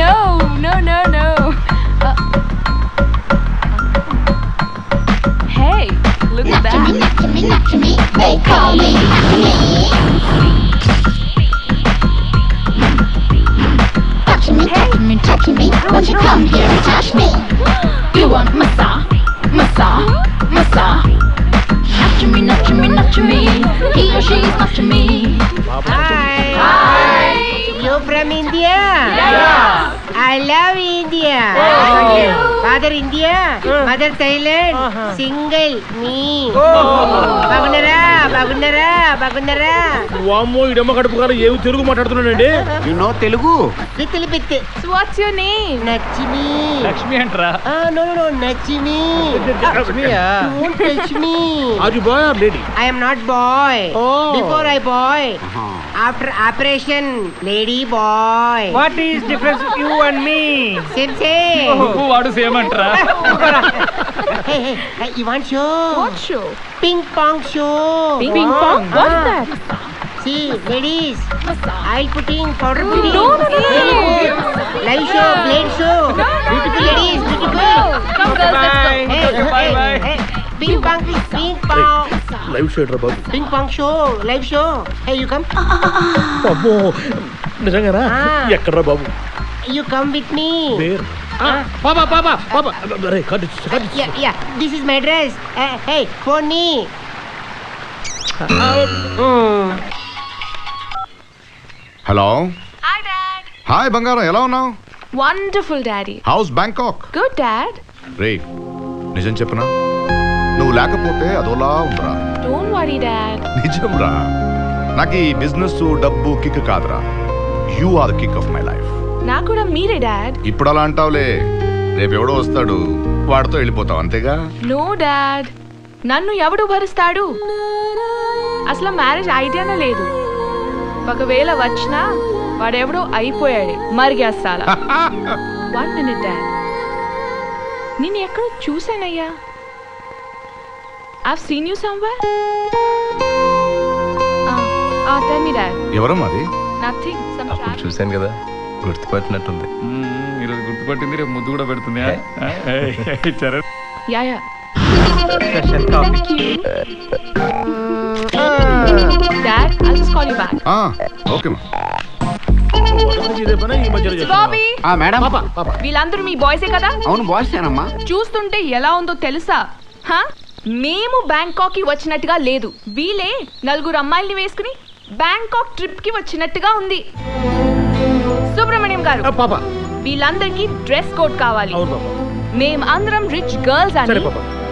No. Hey, look at that. Not to me, they call me. Touching me, won't you come here and touch me? You want massage? Not to me, he or she's not to me. Hi. You from India? Yes. I love India. Father India, mother Thailand, single me. బాగున్నారా? వామ్మో ఇడమ్మ కడుపు కాదు ఏమి తెలుగు మాట్లాడుతున్నాడండి. You know Telugu? Little bit. So what's your name? Nachimi. Lakshmi అంటరా? No, Nachimi. లక్ష్మియా? Don't touch me. Are you boy or lady? I am not boy. Oh. Before I boy. After operation, lady boy. What is difference you and me? Same. నువ్వు వాడు same అంటరా? Hey, you want show? What show? Ping pong show. Ping pong? What's that? See, ladies, I'll put in powder No. Live show, blade show. Beautiful ladies, beautiful. Come girls, let's go. Hey. Ping pong. Live show రా బాబు. Ping pong show, live show. Hey, you come. అబ్బో నిజంగానా? ఎక్కడ్రా బాబు? You come with me. Where? పాపా అరే cut. Yeah. This is my dress. Hey, phone me. Hello. Hi, Dad. Hi బంగారం, ఎలా ఉన్నావు? Wonderful, Daddy. How's Bangkok? Good, Dad. రే నిజం చెప్పనా, నువ్వు లేకపోతే అదోలా ఉందిరా. Don't worry, Dad. నిజం రా, నాకు ఈ బిజినెస్ డబ్బు కిక్ కాదురా. You are the kick of my life. నాకు కూడా మీరే, Dad. ఇప్పుడు అలా అంటావులే, రేపు ఎవడో వస్తాడు, వాడితో వెళ్ళిపోతావు అంతేగా. No, Dad. నన్ను ఎవడు భరిస్తాడు? అసలు మ్యారేజ్ ఐడియానే లేదు. ఒకవేళ వచ్చినా వాడెవడో అయిపోయాడు, మరిగేస్తాలా. 1 minute, Dad. నేను ఎక్కడో చూసానయ్యా. I've seen you somewhere. Tell me, Dad. ఎవరమ్మా అది? Nothing. Some అప్పుడు చూశాను కదా, గుర్తుపట్టినట్టుంది. ఈరోజు గుర్తుపట్టింది, రేపు ముద్దు కూడా పెడుతుంది. Yeah. Special coffee. Dad, I'll just call you back. Okay మా. Bobby, madam. వీళ్ళందరూ మీ బాయ్సే కదా? అవును బాయ్సేనమ్మా. చూస్తుంటే ఎలా ఉందో తెలుసా? మేము బ్యాంకాక్ కి వచ్చినట్టుగా లేదు. వీళ్ళే 4 అమ్మాయిల్ని వేసుకుని బ్యాంకాక్ ట్రిప్ కి వచ్చినట్టుగా ఉంది. సుబ్రహ్మణ్యం గారు, వీళ్ళందరికీ డ్రెస్ కోడ్ కావాలి. మేము అందరం రిచ్ గర్ల్స్ అని,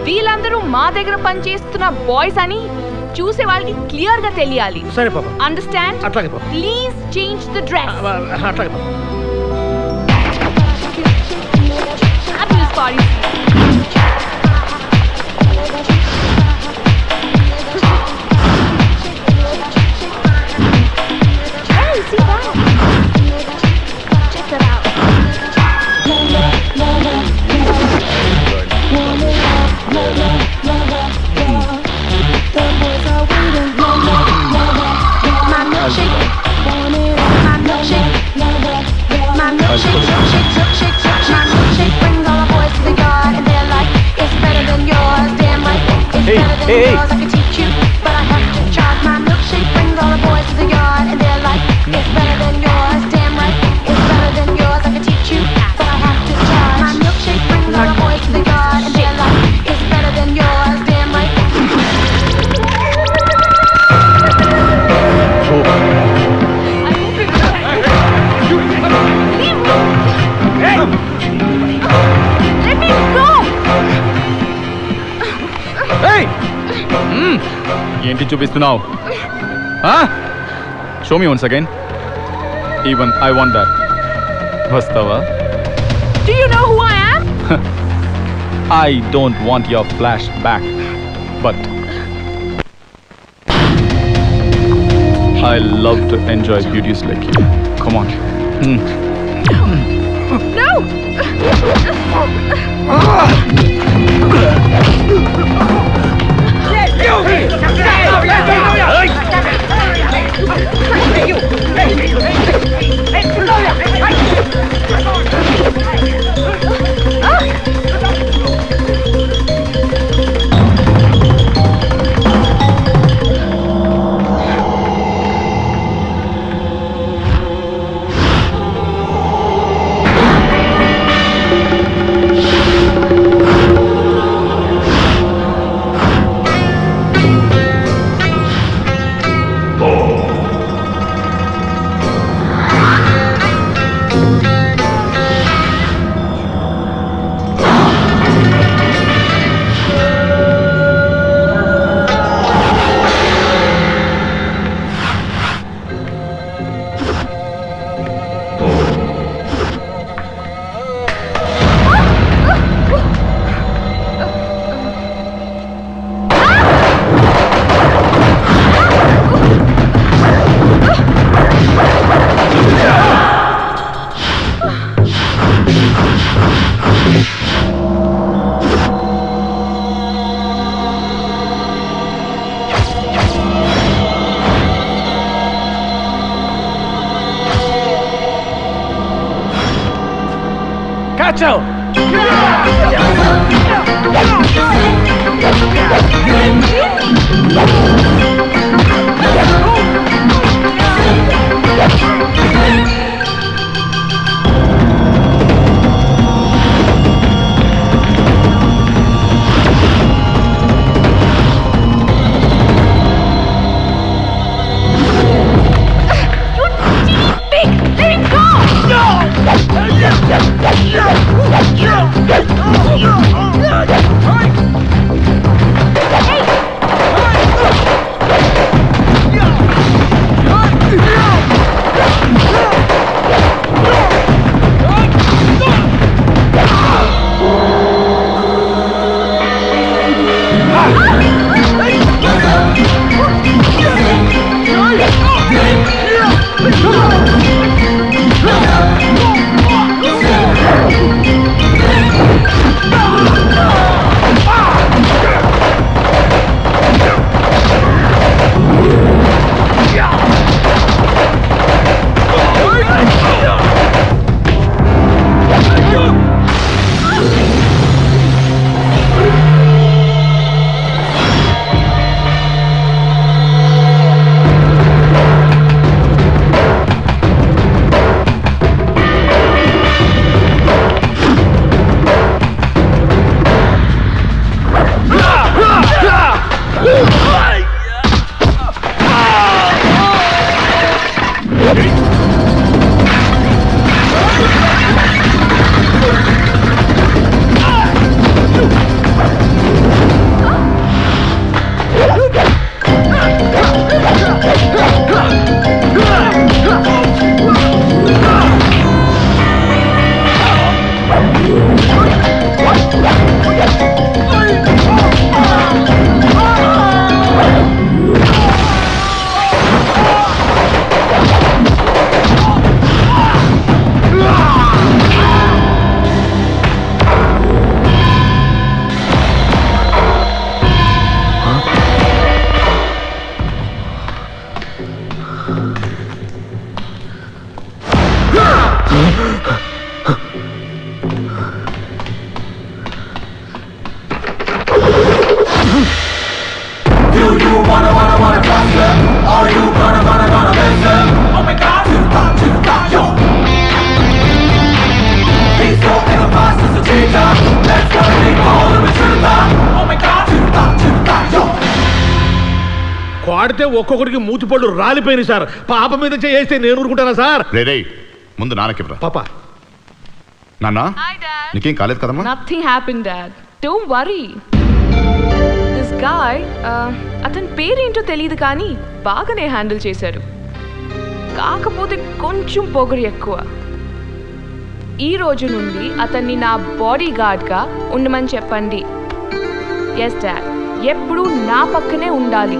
వీళ్ళందరూ మా దగ్గర పనిచేస్తున్న బాయ్స్ అని చూసే వాళ్ళకి క్లియర్ గా తెలియాలి. Understand? Please change the dress. ఏంటి చూపిస్తున్నావు? Show me once again. Even I want that. వస్తావా? Do you know who I am? I don't want your flashback, but I love to enjoy beauties like you. Come on. No! Hey! Watch out. వాడితే ఒక్కొక్కడికి మూతిపళ్ళు రాలిపోయినాయి sir. పాప మీద చేస్తే నేను ఊరుకుంటానా sir? రే ముందు నాన్నకి పాప నాన్న నీకేం కాలేదు కదమ్మా? Nothing happened, Dad. Don't worry. This guy, అతని పేరేంటో తెలియదు కానీ బాగానే హ్యాండిల్ చేశారు. కాకపోతే కొంచెం పొగరు ఎక్కువ. ఈ రోజు నుండి అతన్ని నా బాడీ గార్డ్గా ఉండమని చెప్పండి. ఎస్ డాడ్, ఎప్పుడూ నా పక్కనే ఉండాలి.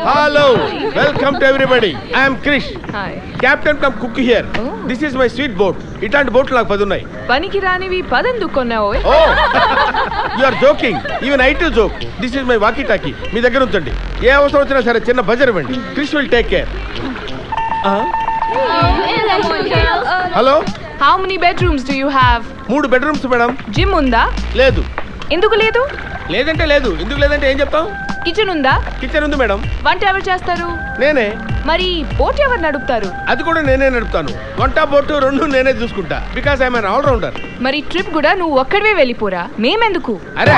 Hello, welcome to everybody. I am Krish. Hi. Captain come cook here. Oh. This is my sweet boat. ఇట్లాంటి బోట్లు నాకు 10 ఉన్నాయి. పనికి రానివి 10 ఎందుకు కొన్నావు? Oh, you are joking. Even I too joke. This is my walkie talkie. మీ దగ్గర ఉంచండి. ఏ అవసరం వచ్చినా సరే చిన్న బజర్ ఇవ్వండి. Krish will take care. Hello. How many bedrooms do you have? 3 bedrooms madam. Gym ఉందా? లేదు. ఎందుకు లేదు? లేదంటే లేదు. ఎందుకు లేదంటే ఏం చెప్తాం? కిచెన్ ఉందా? కిచెన్ ఉంది మేడం. వంట ఎవరు చేస్తారు? నేనే. మరి బోట్ ఎవరు నడుపుతారు? అది కూడా నేనే నడుపుతాను. వంట బోటు 2 నేనే చూసుకుంటా. Because I'm an all-rounder. మరి ట్రిప్ కూడా నువ్వు ఒక్కడివే వెళ్ళిపోరా, మేమెందుకు? అరే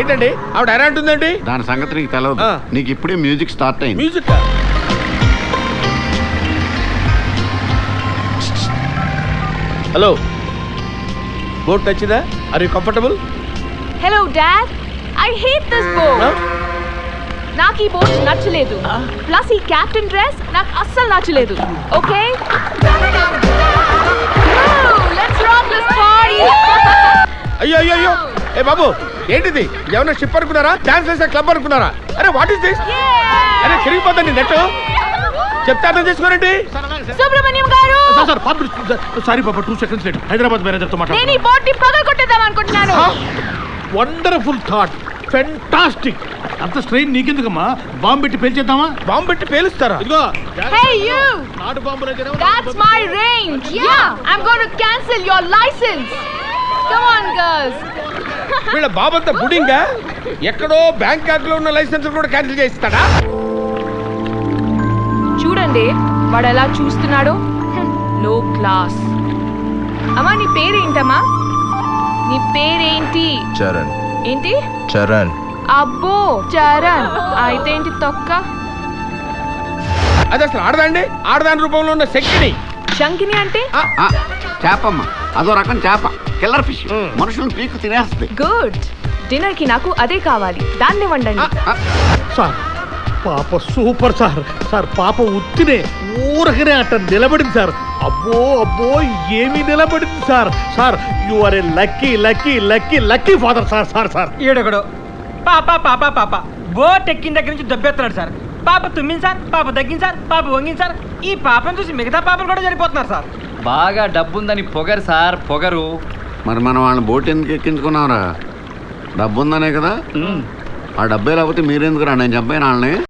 ఏంటండి ఆవిడ అరే అంటుందండి? దాని సంగతి నీకు తెలియదు. నీకు ఇప్పుడే మ్యూజిక్ స్టార్ట్ అయింది. మ్యూజిక్ హలో, బోట్ నచ్చిందా? Are you comfortable? Hello dad, I hate this boat. నాకు ఈ బోట్ నచ్చలేదు. ప్లస్ ఈ కెప్టెన్ డ్రెస్ నాకు అస్సలు నచ్చలేదు. Okay, let's rock this party. అయ్యో అయ్యో అయ్యో, ఏ బాబు ఏంటిది? ఏమన్నా షిప్ అనుకున్నారా? డాన్స్ చేసే క్లబ్ అనుకున్నారా? అరే వాట్ ఇస్ దిస్? అరే తిరిగిపోతండి నెట్. చెప్తే అర్థం చేసుకోరండి. సుబ్రహ్మణ్యం గారు, సారీ పాప, 2 seconds లేట్. హైదరాబాద్ మేనేజర్తో నేను ఈ బోట్ ని పగలగొట్టేద్దాం అనుకుంటున్నాను. Wonderful thought, fantastic. అంత స్ట్రెయిన్ నీకెందుకమ్మా? బాంబు పెట్టి పేల్చేద్దామా? బాంబు పెట్టి పేలుస్తారా? ఇదిగో Hey you! నాటు బాంబులు అయితేనేమో That's my range. Yeah, I'm going to cancel your license. Come on, girls. వీళ్ళ బాబంతా బుడింగా ఎక్కడో బ్యాంకాక్ లో ఉన్న లైసెన్స్ కూడా క్యాన్సిల్ చేస్తాడా? చూడండి వాడు ఎలా చూస్తున్నాడో. లో క్లాస్. అమ్మా నీ పేరేంటమ్మా? నీ పేరేంటి? చరణ్. ఏంటి? చరణ్. అబ్బో చరణ్. అయితే ఏంటి తొక్క? అది అసలు ఆడదండి, ఆడదాని రూపంలో ఉన్న శక్తిని. శంకిని అంటే? చేపమ్మ, అదో రకం చేప, కిల్లర్ ఫిష్. మనుషులను పీకు తినేస్తుంది. గుడ్. డిన్నర్ కి నాకు అదే కావాలి, దాన్ని వండండి. సార్ పాప సూపర్ సార్. సార్ పాప ఉత్తినే ఊరకనే అట్ట నిలబడింది సార్. అబ్బో అబ్బో ఏమి నిలబడింది sir. Sir you are a lucky lucky lucky lucky father sir. Sir sir ఈడొకడు పాప పాప పాప బోట్ ఎక్కిన దగ్గర నుంచి దెబ్బెత్తున్నాడు సార్. పాప తుమ్మింది సార్, పాప దగ్గింది సార్, పాప వంగింది సార్. ఈ పాపను చూసి మిగతా పాపలు కూడా చనిపోతున్నారు సార్. బాగా డబ్బుందని పొగరు సార్, పొగరు. మరి మనం వాళ్ళని బోట్ ఎందుకు ఎక్కించుకున్నావురా? డబ్బు ఉందనే కదా. ఆ డబ్బే లేకపోతే మీరెందుకురా నేను చంపాను వాళ్ళని.